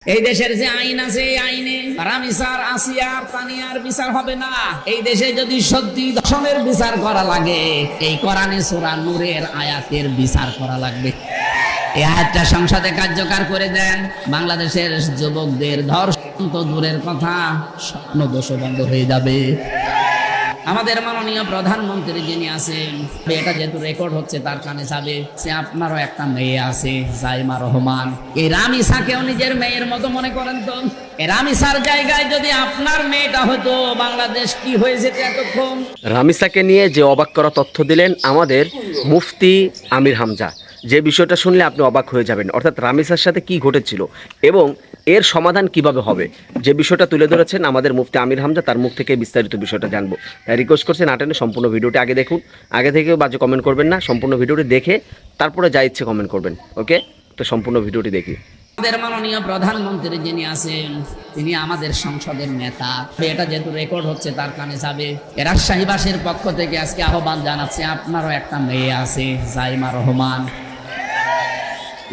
এই দেশের যে আইন আছে এই আইনে রামিসার আসিয়ার তানিয়ার বিচার হবে না। এই দেশে যদি সত্যি দর্শনের বিচার করা লাগে এই কোরআনে সূরা নূরের আয়াতের বিচার করা লাগবে। এই আয়াতটা সংসদে কার্যকর করে দেন, বাংলাদেশের যুবকদের ধর্ষণ তো দূরের কথা, স্বপ্ন দোষ বন্ধ হয়ে যাবে। আমাদের মাননীয় প্রধানমন্ত্রী যিনি আছেন, এটা যেহেতু রেকর্ড হচ্ছে তার কানে যাবে, সে আপনারও একটা মেয়ে আছে জাইমা রহমান, এই রামিসাকেও নিজের মেয়ের মতো মনে করেন তো? এই রামিসার জায়গায় যদি আপনার মেয়েটা হতো বাংলাদেশ কি হয়ে যেত এতক্ষণ? রামিসাকে নিয়ে যে অবাক করা তথ্য দিলেন আমাদের মুফতি আমির হামজা, যে বিষয়টা শুনলে আপনি অবাক হয়ে যাবেন, অর্থাৎ রামিসার সাথে কি ঘটেছিল এবং এর সমাধান কিভাবে হবে, যে বিষয়টা তুলে ধরেছেন আমাদের মুফতি আমির হামজা, তার মুখ থেকে বিস্তারিত বিষয়টা জানবো। তাই রিকোয়েস্ট করছেন নাটেনে সম্পূর্ণ ভিডিওটি আগে দেখুন, আগে থেকে বাজে কমেন্ট করবেন না, সম্পূর্ণ ভিডিওটি দেখে তারপরে যা ইচ্ছে কমেন্ট করবেন। ওকে, তো সম্পূর্ণ ভিডিওটি দেখি। আমাদের মাননীয় প্রধানমন্ত্রী যিনি আছেন তিনি আমাদের সংসদের নেতা, এটা যেহেতু রেকর্ড হচ্ছে তার কানে যাবে। রাজশাহীবাসীর পক্ষ থেকে আজকে আহ্বান জানাচ্ছে, আপনারও একটা মেয়ে আছে জাইমা রহমান,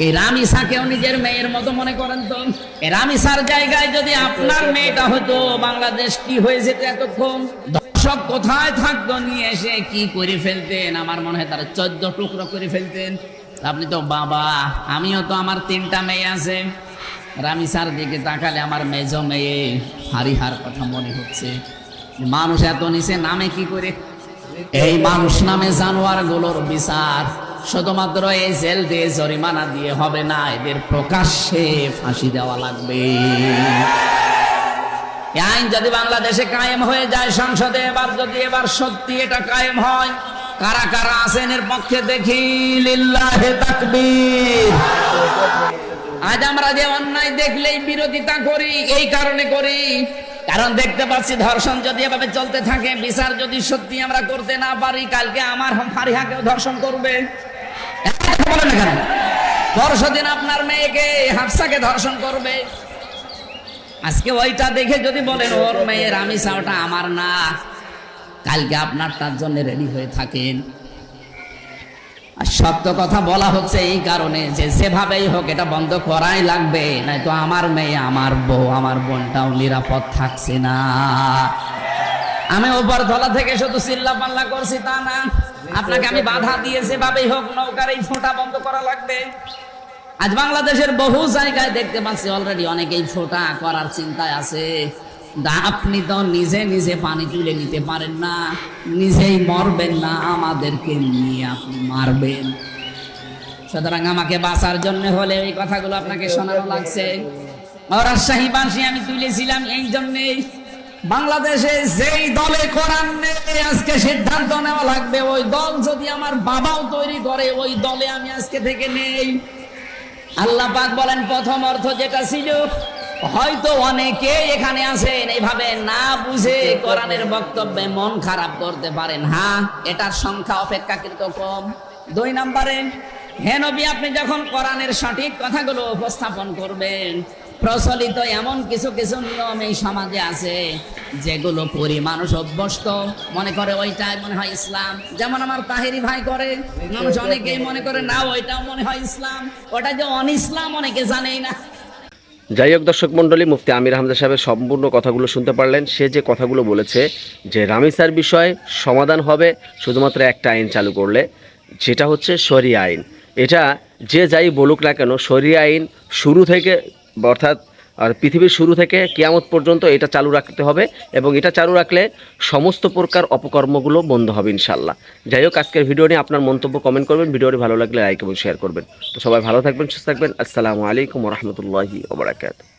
এই রামিসাকেও নিজের মেয়ের মতো মনে করেন তো? এই রামিসার জায়গায় যদি আপনার মেয়েটা হতো বাংলাদেশ কি হয়ে যেত এতক্ষণ? দর্শক কোথায় থাকতো, নিয়ে এসে কি করে ফেলতেন, আমার মনে হয় তারা 14 টুকরো করে ফেলতেন। আপনি তো বাবা, আমিও তো, আমার 3টা মেয়ে আছে, রামিসার দিকে তাকালে আমার মেজ মেয়ে হারিহার কথা মনে হচ্ছে। মানুষ এত নিচে নামে কি করে? এই মানুষ নামে জানোয়ার গুলোর বিচার শুধুমাত্র এই জেল দিয়ে জরিমানা দিয়ে হবে না, এদের প্রকাশ্যে ফাঁসি দেওয়া লাগবে। এই আইন যদি বাংলাদেশে কায়েম হয়ে যায় সংসদে, এবার সত্যি এটা কায়েম হয়, কারা কারা আছেন এর পক্ষে দেখি? লিল্লাহে তাকবীর। আজ আমরা যে অন্যায় দেখলেই বিরোধিতা করি, এই কারণে করি কারণ দেখতে পাচ্ছি ধর্ষণ যদি এভাবে চলতে থাকে, বিচার যদি সত্যি আমরা করতে না পারি, কালকে আমার ফারিহাকেও ধর্ষণ করবে। বলেন না কেন? পরশুদিন আপনার মেয়েকে হাফসাকে ধর্ষণ করবে। আজকে ওইটা দেখে যদি বলেন ওর মেয়ে রামিসা ওটা আমার না, কালকে আপনার তার জন্য রেডি হয়ে থাকেন। আর সত্য কথা বলা হচ্ছে এই কারণে যে যেভাবেই হোক এটা বন্ধ করাই লাগবে, নয়তো আমার মেয়ে, আমার বউ, আমার বোনটাও নিরাপদ থাকছে না। আমি উপর তলা থেকে শুধু চিল্লা পাল্লা করছি তা না, আপনাকে আমি বাধা দিয়ে যেভাবেই হোক নৌকার এই ফোঁটা বন্ধ করা লাগবে। আজ বাংলাদেশের বহু জায়গায় দেখতে পাচ্ছি অলরেডি অনেকেই ফোঁটা করার চিন্তায় আছে। আপনি তো নিজে নিজে পানি তুলে নিতে পারেন না, নিজেই মরবেন না, আমাদেরকে নিয়ে আপনি মারবেন। সুতরাং আমাকে বাঁচার জন্য হলে এই কথাগুলো আপনাকে শোনানো লাগছে। রাজশাহীবাসী আমি তুলেছিলাম এই জন্যেই, বাংলাদেশে যেই দলে কোরআন নেই আজকে সিদ্ধান্ত নেওয়া লাগবে, ওই দল যদি আমার বাবাও তৈরি করে ওই দলে আমি আজকে থেকে নেই। আল্লাহ পাক বলেন প্রথম অর্থ যেটা ছিল, হয়তো অনেকে এখানে আছেন এইভাবে না বুঝে কোরআনের বক্তব্যে মন খারাপ করতে পারেন, হ্যাঁ এটার সংখ্যা অপেক্ষাকৃত কম। 2 নম্বরে, হে নবী আপনি যখন কোরআনের সঠিক কথাগুলো উপস্থাপন করবেন, প্রচলিত এমন কিছু কিছু নিয়ম এই সমাজে আছে যেগুলো পরি মানুষ অভ্যস্ত মনে করে ওইটাই মনে হয় ইসলাম। যেমন আমার তাহেরি ভাই করে, মানুষ অনেকেই মনে করে না ওইটাও মনে হয় ইসলাম, ওটা যে অনইসলাম অনেকে জানেই না। যাই হোক দর্শক মণ্ডলী, মুফতি আমির হামজা সাহেবের সম্পূর্ণ কথাগুলো শুনতে পারলেন। সে যে কথাগুলো বলেছে যে রামিসার বিষয়ে সমাধান হবে শুধুমাত্র একটা আইন চালু করলে, যেটা হচ্ছে শরিয়া আইন। এটা যে যাই বলুক না কেন, শরিয়া আইন শুরু থেকে, অর্থাৎ আর পৃথিবীর শুরু থেকে কিয়ামত পর্যন্ত এটা চালু রাখতে হবে, এবং এটা চালু রাখলে সমস্ত প্রকার অপকর্মগুলো বন্ধ হবে ইনশাল্লাহ। যাই হোক, আজকের ভিডিও নিয়ে আপনার মন্তব্য কমেন্ট করবেন, ভিডিওটি ভালো লাগলে লাইক এবং শেয়ার করবেন। তো সবাই ভালো থাকবেন, সুস্থ থাকবেন। আসসালামু আলাইকুম ওয়া রাহমাতুল্লাহি ওয়া বারাকাতুহু।